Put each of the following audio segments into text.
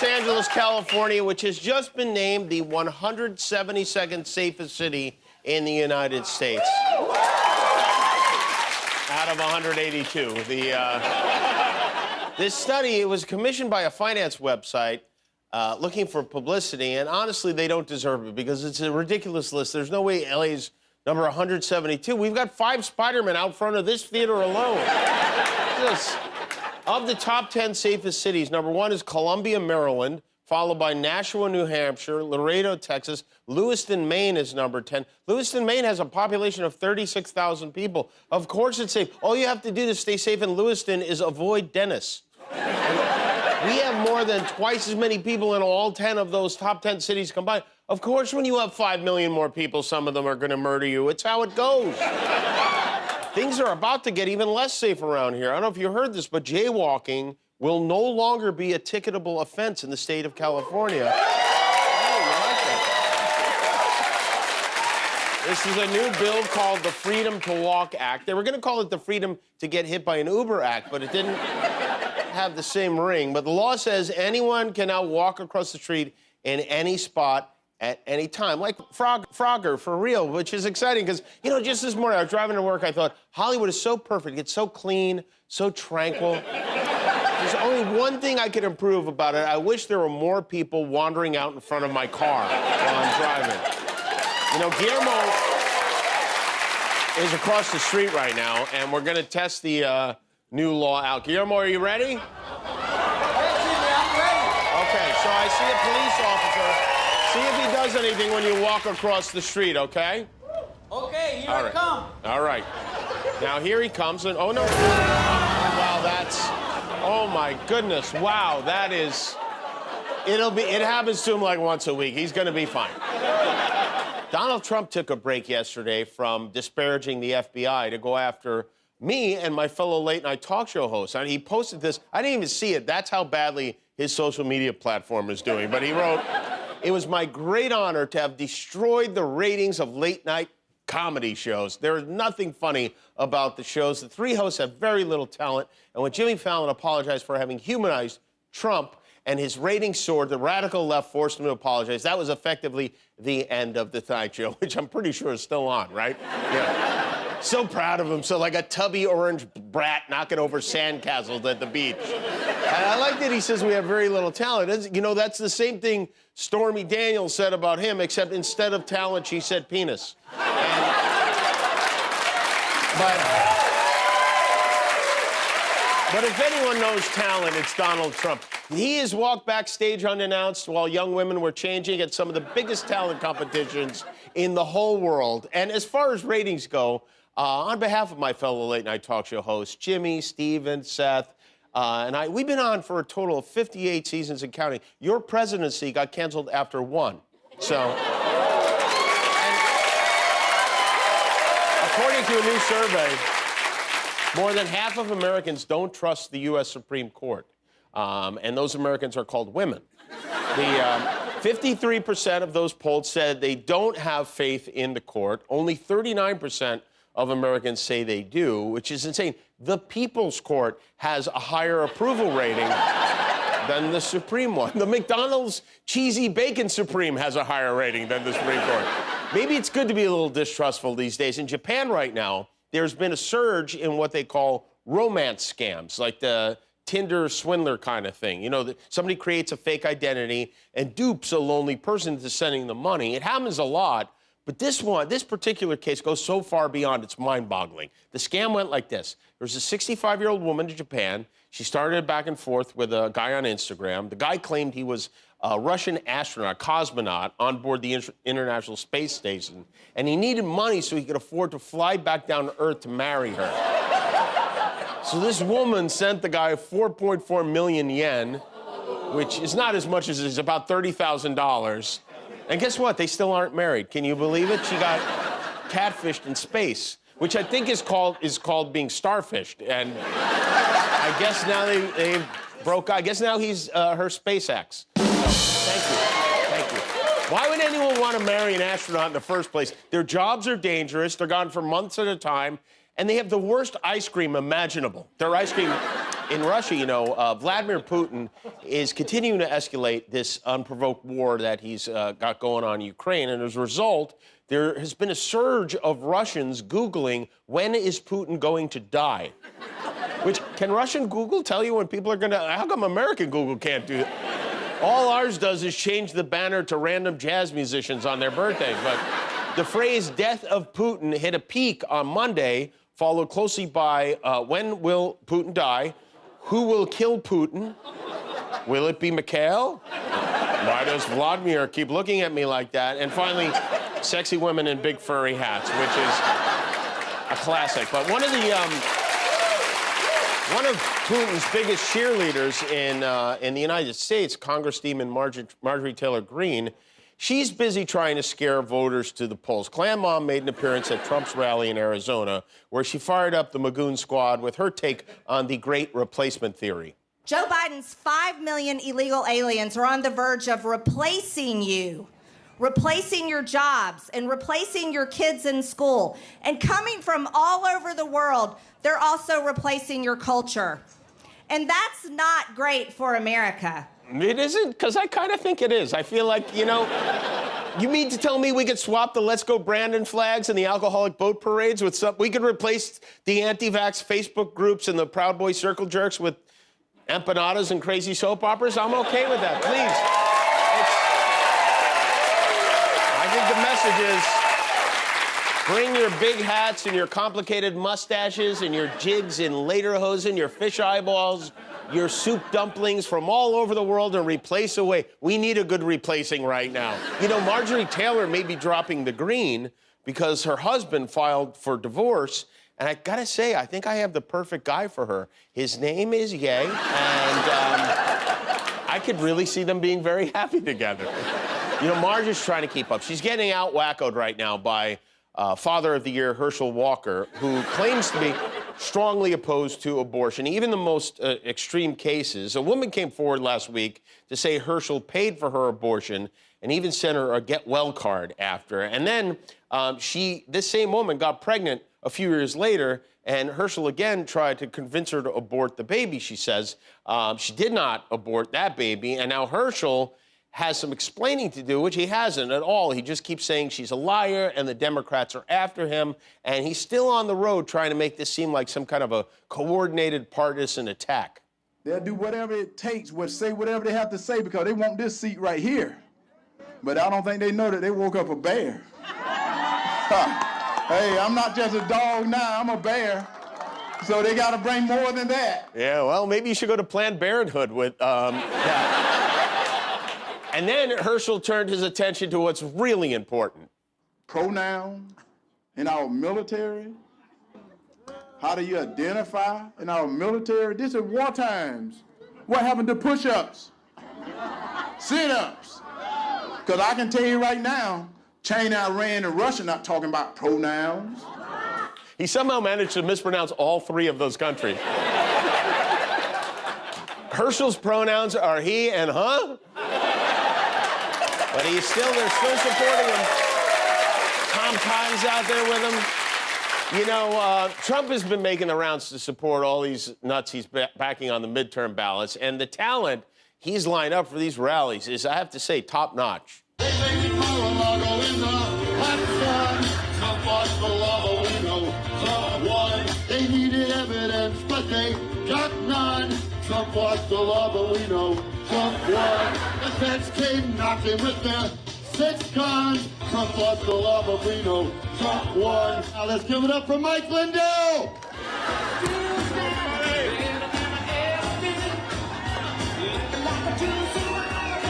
Los Angeles, California, which has just been named the 172nd safest city in the United States. Out of 182. This study, it was commissioned by a finance website looking for publicity, and honestly, they don't deserve it because it's a ridiculous list. There's no way LA's number 172. We've got 5 Spider-Men out front of this theater alone. Of the top 10 safest cities, number 1 is Columbia, Maryland, followed by Nashua, New Hampshire, Laredo, Texas. Lewiston, Maine is number 10. Lewiston, Maine has a population of 36,000 people. Of course it's safe. All you have to do to stay safe in Lewiston is avoid Dennis. We have more than twice as many people in all 10 of those top 10 cities combined. Of course, when you have 5 million more people, some of them are going to murder you. It's how it goes. Things are about to get even less safe around here. I don't know if you heard this, but jaywalking will no longer be a ticketable offense in the state of California. This is a new bill called the Freedom to Walk Act. They were going to call it the Freedom to Get Hit by an Uber Act, but it didn't have the same ring. But the law says anyone can now walk across the street in any spot at any time, like Frogger, for real, which is exciting because, you know, just this morning I was driving to work, I thought, Hollywood is so perfect. It's so clean, so tranquil. There's only one thing I could improve about it. I wish there were more people wandering out in front of my car while I'm driving. You know, Guillermo is across the street right now, and we're going to test the new law out. Guillermo, are you ready? Yes, I'm ready. Okay, so I see a police officer. See if he does anything when you walk across the street, okay? Okay, here I come. All right. Now, here he comes, and oh, no. Wow, that's... Oh, my goodness. Wow, that is... It happens to him like once a week. He's going to be fine. Donald Trump took a break yesterday from disparaging the FBI to go after me and my fellow late-night talk show hosts. And he posted this. I didn't even see it. That's how badly his social media platform is doing. But he wrote... It was my great honor to have destroyed the ratings of late-night comedy shows. There is nothing funny about the shows. The 3 hosts have very little talent, and when Jimmy Fallon apologized for having humanized Trump and his ratings soared, the radical left forced him to apologize. That was effectively the end of The Tonight Show, which I'm pretty sure is still on, right? Yeah. So proud of him, so like a tubby orange brat knocking over sandcastles at the beach. And I like that he says we have very little talent. You know, that's the same thing Stormy Daniels said about him, except instead of talent, she said penis. But if anyone knows talent, it's Donald Trump. He has walked backstage unannounced while young women were changing at some of the biggest talent competitions in the whole world. And as far as ratings go, on behalf of my fellow late-night talk show hosts, Jimmy, Steven, Seth, and we've been on for a total of 58 seasons and counting. Your presidency got canceled after 1. So, according to a new survey, more than half of Americans don't trust the U.S. Supreme Court. And those Americans are called women. 53% of those polled said they don't have faith in the court. Only 39% of Americans say they do, which is insane. The People's Court has a higher approval rating than the Supreme one. The McDonald's Cheesy Bacon Supreme has a higher rating than the Supreme Court. Maybe it's good to be a little distrustful these days. In Japan right now, there's been a surge in what they call romance scams, like the Tinder swindler kind of thing. You know, somebody creates a fake identity and dupes a lonely person into sending them money. It happens a lot. But this particular case goes so far beyond, it's mind-boggling. The scam went like this. There was a 65-year-old woman in Japan. She started back and forth with a guy on Instagram. The guy claimed he was a Russian astronaut, cosmonaut, on board the International Space Station. And he needed money so he could afford to fly back down to Earth to marry her. So this woman sent the guy 4.4 million yen, which is not as much as it's about $30,000. And guess what? They still aren't married. Can you believe it? She got catfished in space, which I think is called being starfished. And I guess now they broke. I guess now he's her SpaceX. So, thank you. Thank you. Why would anyone want to marry an astronaut in the first place? Their jobs are dangerous. They're gone for months at a time. And they have the worst ice cream imaginable. Their ice cream In Russia, you know, Vladimir Putin is continuing to escalate this unprovoked war that he's got going on in Ukraine. And as a result, there has been a surge of Russians Googling, when is Putin going to die? Which, can Russian Google tell you when people are going to... How come American Google can't do that? All ours does is change the banner to random jazz musicians on their birthdays. But the phrase death of Putin hit a peak on Monday, followed closely by when will Putin die? Who will kill Putin? Will it be Mikhail? Why does Vladimir keep looking at me like that? And finally, sexy women in big furry hats, which is a classic. But one of Putin's biggest cheerleaders in the United States, Congresswoman Marjorie Taylor Greene, she's busy trying to scare voters to the polls. Clan Mom made an appearance at Trump's rally in Arizona, where she fired up the Magoon Squad with her take on the great replacement theory. Joe Biden's 5 million illegal aliens are on the verge of replacing you, replacing your jobs, and replacing your kids in school. And coming from all over the world, they're also replacing your culture. And that's not great for America. It isn't? Because I kind of think it is. I feel like, you know, you mean to tell me we could swap the Let's Go Brandon flags and the alcoholic boat parades with some... We could replace the anti-vax Facebook groups and the Proud Boy circle jerks with empanadas and crazy soap operas? I'm okay with that, please. I think the message is, bring your big hats and your complicated mustaches and your jigs in lederhosen, your fish eyeballs, your soup dumplings from all over the world and replace away. We need a good replacing right now. You know, Marjorie Taylor may be dropping the green because her husband filed for divorce. And I gotta say, I think I have the perfect guy for her. His name is Ye, and I could really see them being very happy together. You know, Marge is trying to keep up. She's getting out wackoed right now by Father of the Year Herschel Walker, who claims to be strongly opposed to abortion, even the most extreme cases. A woman came forward last week to say Herschel paid for her abortion and even sent her a get well card after. And then this same woman got pregnant a few years later, and Herschel again tried to convince her to abort the baby, she says. She did not abort that baby, and now Herschel has some explaining to do, which he hasn't at all. He just keeps saying she's a liar and the Democrats are after him, and he's still on the road trying to make this seem like some kind of a coordinated partisan attack. They'll do whatever it takes, say whatever they have to say, because they want this seat right here. But I don't think they know that they woke up a bear. Hey, I'm not just a dog now, I'm a bear. So they got to bring more than that. Yeah, well, maybe you should go to Planned Parenthood with that. And then Herschel turned his attention to what's really important. Pronouns in our military. How do you identify in our military? This is war times. What happened to push-ups? Sit-ups? Because I can tell you right now, China, Iran, and Russia not talking about pronouns. He somehow managed to mispronounce all three of those countries. Herschel's pronouns are he and huh? But they're still supporting him. Tom Time's out there with him. You know, Trump has been making the rounds to support all these nuts he's backing on the midterm ballots, and the talent he's lined up for these rallies is, I have to say, top notch. They needed evidence, but they got none. Trump was the law, but we know Trump won. The feds came knocking with their 6 guns. Trump was the law, but we know Trump won. Now let's give it up for Mike Lindell.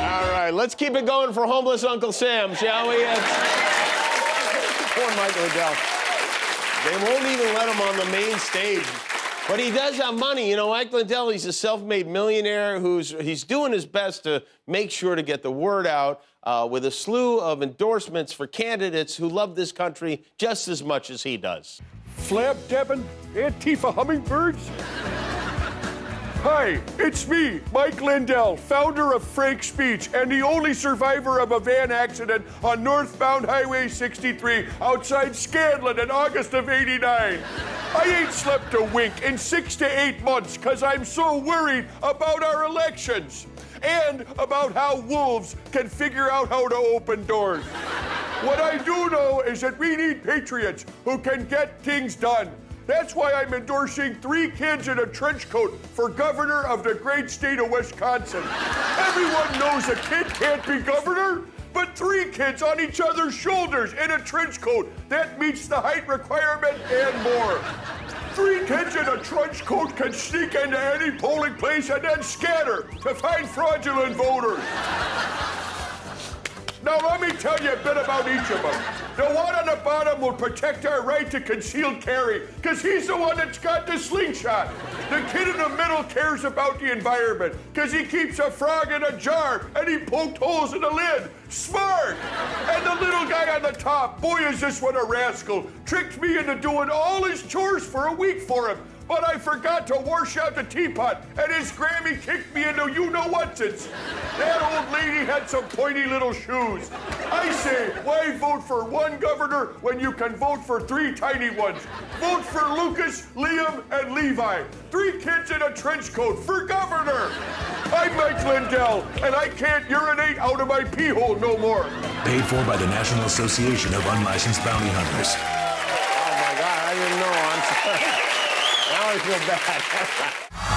All right, let's keep it going for homeless Uncle Sam, shall we? Poor Mike Lindell. They won't even let him on the main stage. But he does have money. You know, Mike Lindell, he's a self-made millionaire he's doing his best to make sure to get the word out with a slew of endorsements for candidates who love this country just as much as he does. Flap-tapping Antifa hummingbirds? Hi, it's me, Mike Lindell, founder of Frank Speech and the only survivor of a van accident on northbound Highway 63 outside Scanlon in August of '89. I ain't slept a wink in 6 to 8 months because I'm so worried about our elections and about how wolves can figure out how to open doors. What I do know is that we need patriots who can get things done. That's why I'm endorsing 3 kids in a trench coat for governor of the great state of Wisconsin. Everyone knows a kid can't be governor, but 3 kids on each other's shoulders in a trench coat, that meets the height requirement and more. 3 kids in a trench coat can sneak into any polling place and then scatter to find fraudulent voters. Now, let me tell you a bit about each of them. The one on the bottom will protect our right to concealed carry, because he's the one that's got the slingshot. The kid in the middle cares about the environment, because he keeps a frog in a jar and he poked holes in the lid. Smart! And the little guy on the top, boy, is this one a rascal, tricked me into doing all his chores for a week for him. But I forgot to wash out the teapot, and his Grammy kicked me into you-know-whatsits. That old lady had some pointy little shoes. I say, why vote for 1 governor when you can vote for 3 tiny ones? Vote for Lucas, Liam, and Levi. 3 kids in a trench coat for governor. I'm Mike Lindell, and I can't urinate out of my pee hole no more. Paid for by the National Association of Unlicensed Bounty Hunters. Oh, my God, I didn't know. I'm sorry. Now I feel bad.